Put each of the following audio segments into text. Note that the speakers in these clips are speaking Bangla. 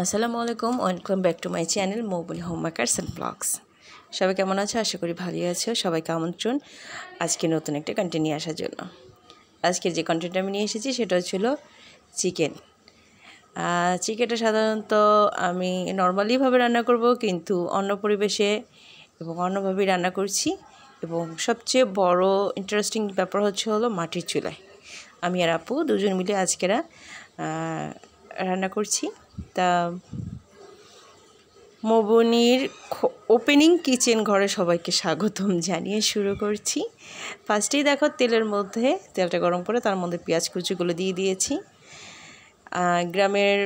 আসসালামু আলাইকুম, welcome back to my channel Moubuni homemakers and blogs. সবাই কেমন আছো? আশা করি ভালোই আছো। সবাইকে আমন্ত্রণ আজকে নতুন একটা কন্টেন্ট নিয়ে আসার জন্য। আজকের যে কন্টেন্টটা আমি নিয়ে এসেছি সেটা হচ্ছিল চিকেন। চিকেনটা সাধারণত আমি নর্মালিভাবে রান্না করব, কিন্তু অন্য পরিবেশে এবং অন্যভাবেই রান্না করছি। এবং সবচেয়ে বড় ইন্টারেস্টিং ব্যাপার হলো মাটির চুলায় আমি আর আপু দুজন মিলে আজকেরা রান্না করছি। তা মৌবনির ওপেনিং কিচেন ঘরে সবাইকে স্বাগতম জানিয়ে শুরু করছি। ফার্স্টেই দেখো তেলটা গরম করে তার মধ্যে পেঁয়াজ কুচিগুলো দিয়ে দিয়েছি। গ্রামের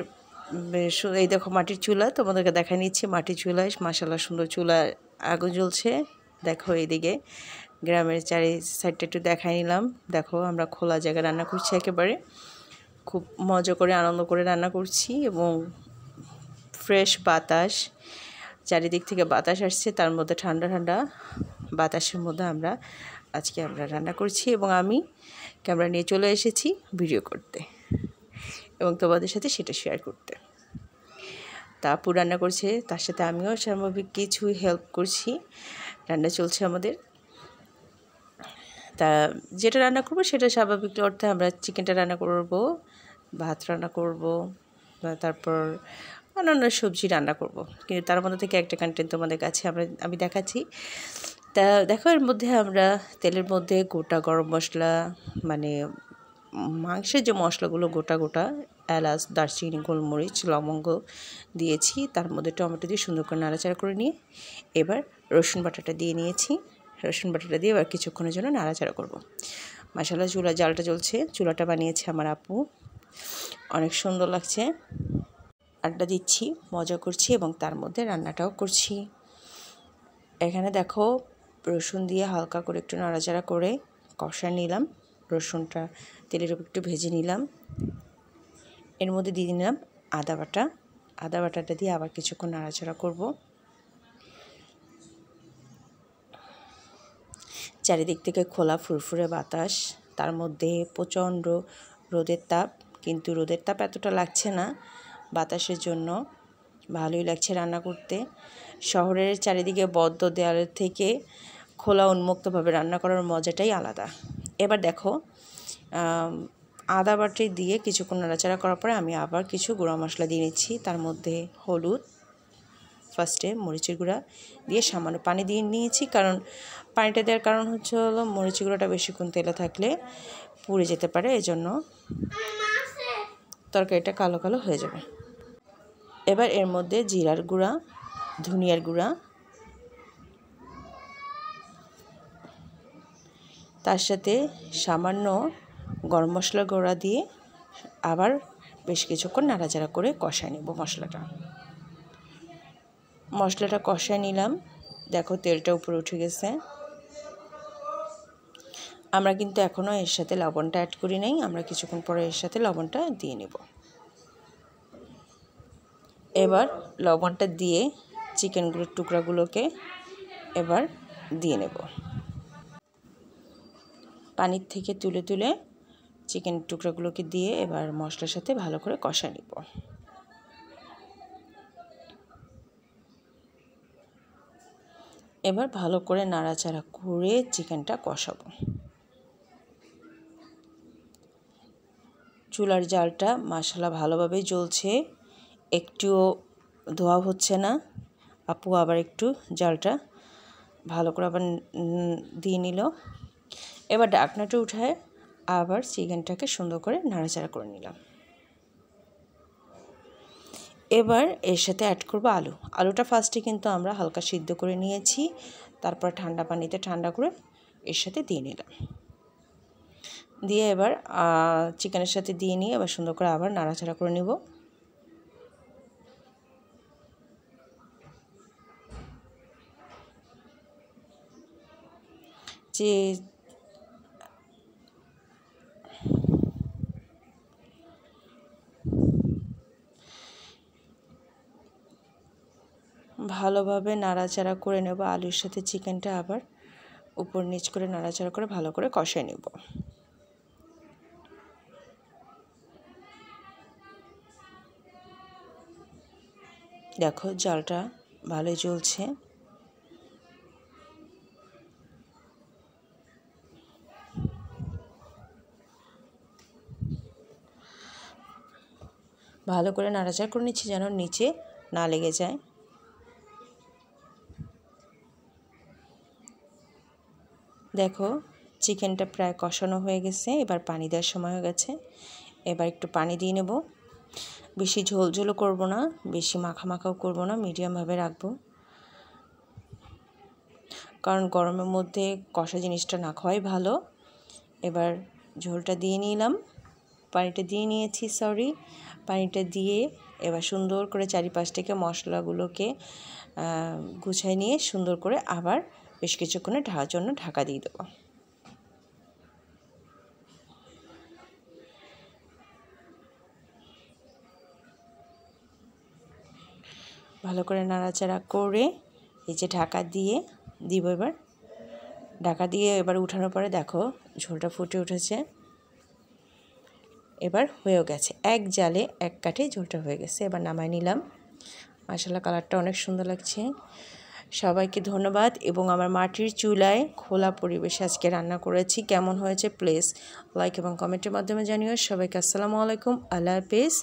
এই দেখো মাটির চুলা, তোমাদেরকে দেখা নিচ্ছি মাটির চুলায় মাশাআল্লাহ সুন্দর চুলা আগুন জ্বলছে। দেখো এইদিকে গ্রামের চারি সাইডটা একটু দেখাই নিলাম। দেখো আমরা খোলা জায়গায় রান্না করছি, একেবারে খুব মজা করে আনন্দ করে রান্না করছি এবং ফ্রেশ বাতাস, চারিদিক থেকে বাতাস আসছে, তার মধ্যে ঠান্ডা ঠান্ডা বাতাসের মধ্যে আমরা রান্না করছি এবং আমি ক্যামেরা নিয়ে চলে এসেছি ভিডিও করতে এবং তোমাদের সাথে সেটা শেয়ার করতে। তা আপু রান্না করছে, তার সাথে আমিও স্বাভাবিক কিছু হেল্প করছি। রান্না চলছে আমাদের। তা যেটা রান্না করবো সেটা স্বাভাবিক অর্থে আমরা চিকেনটা রান্না করব, ভাত রান্না করব, তারপর অন্যান্য সবজি রান্না করব, কিন্তু তার মধ্যে থেকে একটা কন্টেন্ট তোমাদের কাছে আমি দেখাচ্ছি। তা দেখো এর মধ্যে আমরা তেলের মধ্যে গোটা গরম মশলা, মানে মাংসের যে মশলাগুলো গোটা গোটা এলাচ, দারচিনি, গোলমরিচ, লবঙ্গ দিয়েছি। তার মধ্যে টমেটো দিয়ে সুন্দর করে নাড়াচাড়া করে নিয়ে এবার রসুন বাটাটা দিয়ে নিয়েছি। রসুন বাটাটা দিয়ে এবার কিছুক্ষণের জন্য নাড়াচাড়া করব। মাশাআল্লাহ জালটা জ্বলছে। চুলাটা বানিয়েছে আমার আপু, অনেক সুন্দর লাগছে। আড্ডা দিচ্ছি, মজা করছি এবং তার মধ্যে রান্নাটাও করছি। এখানে দেখো রসুন দিয়ে হালকা করে একটু নাড়াচাড়া করে কষা নিলাম। রসুনটা তেলের উপর একটু ভেজে নিলাম। এর মধ্যে দিয়ে নিলাম আদা বাটাটা দিয়ে আবার কিছুক্ষণ নাড়াচাড়া করব। চারিদিক থেকে খোলা ফুরফুরে বাতাস, তার মধ্যে প্রচণ্ড রোদের তাপ, কিন্তু রোদের তাপ এতটা লাগছে না, বাতাসের জন্য ভালোই লাগছে রান্না করতে। শহরের চারিদিকে বদ্ধ দেয়ালের থেকে খোলা উন্মুক্তভাবে রান্না করার মজাটাই আলাদা। এবার দেখো আদা বাটি দিয়ে কিছুক্ষণ নাড়াচাড়া করার পরে আমি আবার কিছু গুঁড়া মশলা দিয়ে নিচ্ছি। তার মধ্যে হলুদ, ফার্স্টে মরিচের গুঁড়া দিয়ে সামান্য পানি দিয়ে নিয়েছি, কারণ পানিটা দেওয়ার কারণ হলো মরিচের গুঁড়াটা বেশিক্ষণ তেলে থাকলে পুড়ে যেতে পারে, এজন্য তরকারিটা কালো কালো হয়ে যাবে। এবার এর মধ্যে জিরার গুঁড়া, ধনিয়ার গুঁড়া, তার সাথে সামান্য গরম মশলার গুঁড়া দিয়ে আবার বেশ কিছুক্ষণ নাড়াচাড়া করে কষায় নেব। মশলাটা কষায় নিলাম। দেখো তেলটা উপরে উঠে গেছে। আমরা কিন্তু এখনও এর সাথে লবণটা অ্যাড করি নাই, আমরা কিছুক্ষণ পরে এর সাথে লবণটা দিয়ে নেব। এবার লবণটা দিয়ে চিকেনগুলোর টুকরাগুলোকে এবার দিয়ে নেব। পানির থেকে তুলে তুলে চিকেন টুকরাগুলোকে দিয়ে এবার মশলার সাথে ভালো করে কষা নেব। এবার ভালো করে নাড়াচাড়া করে চিকেনটা কষাবো। চুলার জালটা মাশাআল্লাহ ভালোভাবেই জ্বলছে, একটুও ধোয়া হচ্ছে না। আপু আবার একটু জালটা ভালো করে আবার দিয়ে নিল। এবার ঢাকনাটা উঠায় আবার চিকেনটাকে সুন্দর করে নাড়াচাড়া করে নিলাম। এবার এর সাথে অ্যাড করব আলুটা ফার্স্টে কিন্তু আমরা হালকা সিদ্ধ করে নিয়েছি, তারপর ঠান্ডা পানিতে ঠান্ডা করে এর সাথে দিয়ে নিলাম। দিয়ে এবার চিকেনের সাথে দিয়ে নিয়ে এবার সুন্দর করে আবার নাড়াচাড়া করে নেব। যে ভালোভাবে নাড়াচাড়া করে নেব আলুর সাথে চিকেনটা, আবার উপর নিচ করে নাড়াচাড়া করে ভালো করে কষায় নেব। দেখো জালটা ভালোই জ্বলছে। ভালো করে নাড়াচাড়া করে নিচ্ছি যেন নিচে না লেগে যায়। দেখো চিকেনটা প্রায় কষানো হয়ে গেছে, এবার পানি দেওয়ার সময় হয়ে গেছে। এবার একটু পানি দিয়ে নেব। বেশি ঝোল ঝোলও করবো না, বেশি মাখা মাখাও করবো না, মিডিয়ামভাবে রাখবো, কারণ গরমের মধ্যে কষা জিনিসটা না খাওয়াই ভালো। এবার ঝোলটা দিয়ে নিলাম, পানিটা দিয়ে নিয়েছি, পানিটা দিয়ে এবার সুন্দর করে চারিপাশ থেকে মশলাগুলোকে গুছিয়ে নিয়ে সুন্দর করে আবার বেশ কিছুক্ষণে জন্য ঢাকা দিয়ে দেবো। ভালো করে নাড়াচাড়া করে এই যে ঢাকা দিয়ে দিব। এবার ঢাকা দিয়ে এবার উঠানোর পরে দেখো ঝোলটা ফুটে উঠেছে। এবার হয়েও গেছে, এক জালে এক কাঠে ঝোলটা হয়ে গেছে। এবার নামাই নিলাম। মাশাআল্লাহ কালারটা অনেক সুন্দর লাগছে। সবাইকে ধন্যবাদ। এবং আমার মাটির চুলায় খোলা পরিবেশে আজকে রান্না করেছি। কেমন হয়েছে প্লিজ লাইক এবং কমেন্টের মাধ্যমে জানিও। সবাইকে আসসালামু আলাইকুম, আল্লাহ হাফেজ।